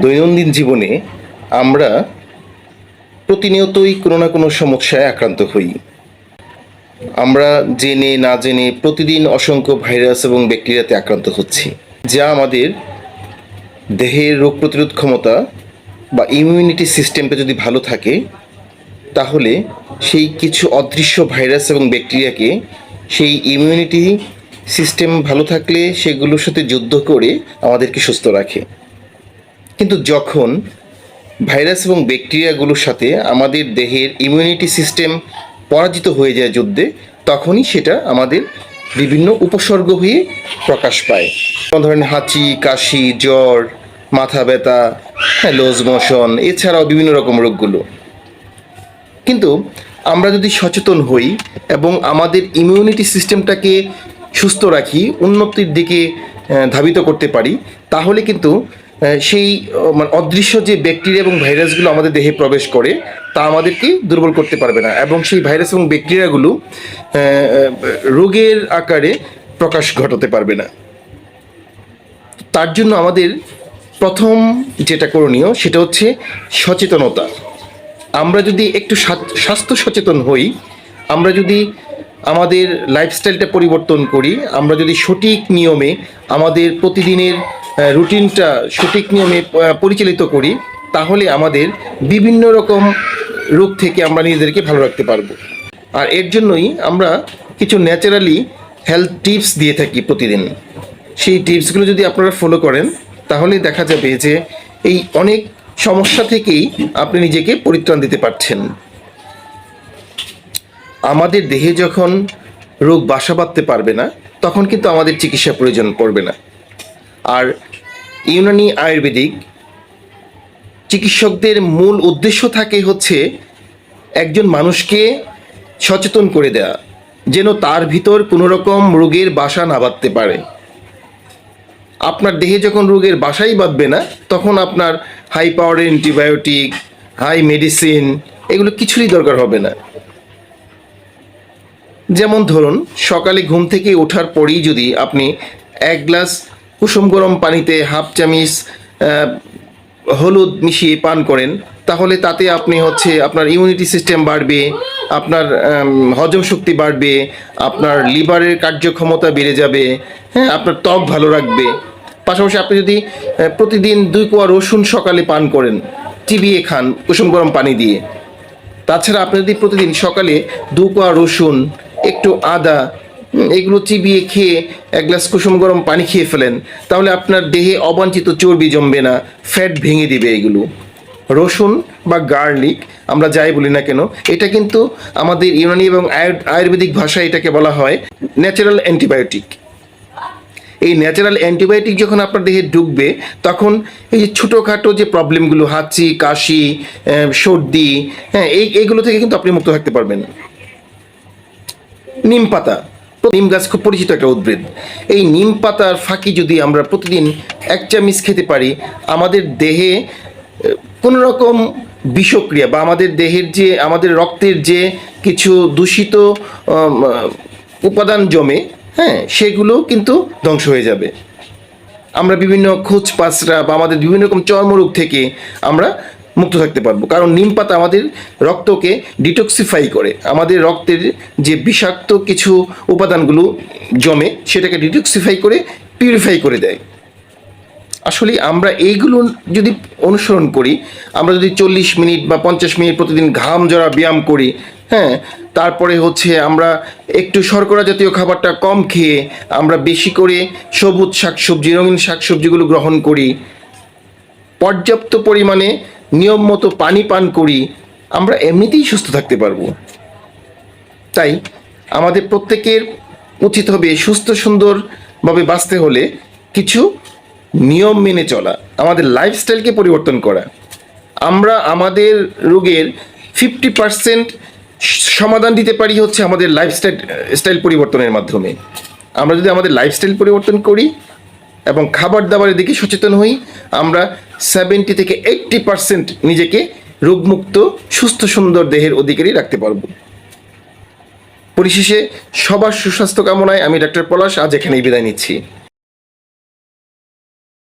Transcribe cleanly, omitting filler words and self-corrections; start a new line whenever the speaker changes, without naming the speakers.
দৈনন্দিন জীবনে আমরা প্রতিনিয়তই কোনো না কোনো সমস্যায় আক্রান্ত হই। আমরা জেনে না জেনে প্রতিদিন অসংখ্য ভাইরাস এবং ব্যাকটেরিয়াতে আক্রান্ত হচ্ছি, যা আমাদের দেহের রোগ প্রতিরোধ ক্ষমতা বা ইমিউনিটি সিস্টেমটা যদি ভালো থাকে, তাহলে সেই কিছু অদৃশ্য ভাইরাস এবং ব্যাকটেরিয়াকে সেই ইমিউনিটি সিস্টেম ভালো থাকলে সেগুলোর সাথে যুদ্ধ করে আমাদেরকে সুস্থ রাখে। কিন্তু যখন ভাইরাস এবং ব্যাকটেরিয়াগুলোর সাথে আমাদের দেহের ইমিউনিটি সিস্টেম পরাজিত হয়ে যায় যুদ্ধে, তখনই সেটা আমাদের বিভিন্ন উপসর্গ হয়ে প্রকাশ পায়। যেমন ধরেন হাঁচি, কাশি, জ্বর, মাথা ব্যথা, লুজ মোশন, এছাড়াও বিভিন্ন রকম রোগগুলো। কিন্তু আমরা যদি সচেতন হই এবং আমাদের ইমিউনিটি সিস্টেমটাকে সুস্থ রাখি, উন্নতির দিকে ধাবিত করতে পারি, তাহলে কিন্তু সেই অদৃশ্য যে ব্যাকটেরিয়া এবং ভাইরাসগুলো আমাদের দেহে প্রবেশ করে তা আমাদেরকে দুর্বল করতে পারবে না, এবং সেই ভাইরাস এবং ব্যাকটেরিয়াগুলো রোগের আকারে প্রকাশ ঘটাতে পারবে না। তার জন্য আমাদের প্রথম যেটা করণীয় সেটা হচ্ছে সচেতনতা। আমরা যদি একটু স্বাস্থ্য সচেতন হই, আমরা যদি আমাদের লাইফস্টাইলটা পরিবর্তন করি, আমরা যদি সঠিক নিয়মে আমাদের প্রতিদিনের রুটিনটা সঠিক নিয়মে পরিচালিত করি, তাহলে আমাদের বিভিন্ন রকম রোগ থেকে আমরা নিজেদেরকে ভালো রাখতে পারবো। আর এর জন্যই আমরা কিছু ন্যাচারালি হেলথ টিপস দিয়ে থাকি প্রতিদিন। সেই টিপসগুলো যদি আপনারা ফলো করেন, তাহলে দেখা যাবে যে এই অনেক সমস্যা থেকেই আপনি নিজেকে পরিত্রাণ দিতে পারছেন। আমাদের দেহে যখন রোগ বাসা বাঁধতে পারবে না, তখন কিন্তু আমাদের চিকিৎসা প্রয়োজন পড়বে না। আর ইউনানি আয়ুর্বেদিক চিকিৎসকদের মূল উদ্দেশ্য থাকে হচ্ছে একজন মানুষকে সচেতন করে দেয়া, যেন তার ভিতর কোনো রকম রোগের বাসা না বাঁধতে পারে। আপনার দেহে যখন রোগের বাসাই বাঁধবে না, তখন আপনার হাই পাওয়ারের অ্যান্টিবায়োটিক, হাই মেডিসিন, এগুলো কিছুরই দরকার হবে না। যেমন ধরুন, সকালে ঘুম থেকে ওঠার পরেই যদি আপনি 1 গ্লাস কুসুম গরম পানিতে হাফ চামচ হলুদ মিশিয়ে পান করেন, তাহলে তাতে আপনি আপনার ইমিউনিটি সিস্টেম বাড়বে, আপনার হজম শক্তি বাড়বে, আপনার লিভারের কার্যক্ষমতা বেড়ে যাবে, আপনার ত্বক ভালো রাখবে। পাশাপাশি আপনি যদি প্রতিদিন 2 কোয়া রসুন সকালে পান করেন, চিবিয়ে খান কুসুম গরম পানি দিয়ে, তাছাড়া আপনি যদি প্রতিদিন সকালে 2 কোয়া রসুন, একটু আদা, এগুলো চিবিয়ে খেয়ে 1 গ্লাস কুসুম গরম পানি খেয়ে ফেলেন, তাহলে আপনার দেহে অবাঞ্ছিত চর্বি জমবে না, ফ্যাট ভেঙে দিবে। এগুলো রসুন বা গার্লিক আমরা যাই বলি না কেন, এটা কিন্তু আমাদের ইউনানি এবং আয়ুর্বেদিক ভাষায় এটাকে বলা হয় ন্যাচারাল অ্যান্টিবায়োটিক। এই ন্যাচারাল অ্যান্টিবায়োটিক যখন আপনার দেহে ঢুকবে, তখন এই যে ছোটোখাটো যে প্রবলেমগুলো, হাঁচি, কাশি, সর্দি, এইগুলো থেকে কিন্তু আপনি মুক্ত থাকতে পারবেন। নিম পাতা, নিম গাছ খুব পরিচিত একটা উদ্ভিদ। এই নিম পাতার ফাঁকি যদি আমরা প্রতিদিন 1 চামচ খেতে পারি, আমাদের দেহে কোনো রকম বিষক্রিয়া বা আমাদের দেহের যে আমাদের রক্তের যে কিছু দূষিত উপাদান জমে, সেগুলো কিন্তু ধ্বংস হয়ে যাবে। আমরা বিভিন্ন খোঁচ পাঁচরা বা আমাদের বিভিন্ন রকম চর্মরোগ থেকে আমরা মুক্ত থাকতে পারবো, কারণ নিম পাতা আমাদের রক্তকে ডিটক্সিফাই করে, আমাদের রক্তের যে বিষাক্ত কিছু উপাদানগুলো জমে সেটাকে ডিটক্সিফাই করে পিউরিফাই করে দেয়। আসলে আমরা এইগুলো যদি অনুসরণ করি, আমরা যদি 40 মিনিট বা 50 মিনিট প্রতিদিন ঘাম ঝরা ব্যায়াম করি, তারপরে আমরা একটু শর্করা জাতীয় খাবারটা কম খেয়ে আমরা বেশি করে সবুজ শাকসবজি, রঙিন শাকসবজিগুলো গ্রহণ করি, পর্যাপ্ত পরিমাণে নিয়ম মতো পানি পান করি, আমরা এমনিতেই সুস্থ থাকতে পারবো। তাই আমাদের প্রত্যেকের উচিত হবে সুস্থ সুন্দরভাবে বাঁচতে হলে কিছু নিয়ম মেনে চলা, আমাদের লাইফস্টাইলকে পরিবর্তন করা। আমরা আমাদের রোগের 50% সমাধান দিতে পারি আমাদের লাইফস্টাইল পরিবর্তনের মাধ্যমে। আমরা যদি আমাদের লাইফস্টাইল পরিবর্তন করি এবং খাবার দাবারের দিকে সচেতন হই, আমরা 70 থেকে 80% নিজেকে রোগমুক্ত সুস্থ সুন্দর দেহের অধিকারী রাখতে পারব। পরিশেষে সবার সুস্বাস্থ্য কামনায় আমি ডাক্তার পলাশ আজ এখানেই বিদায় নিচ্ছি।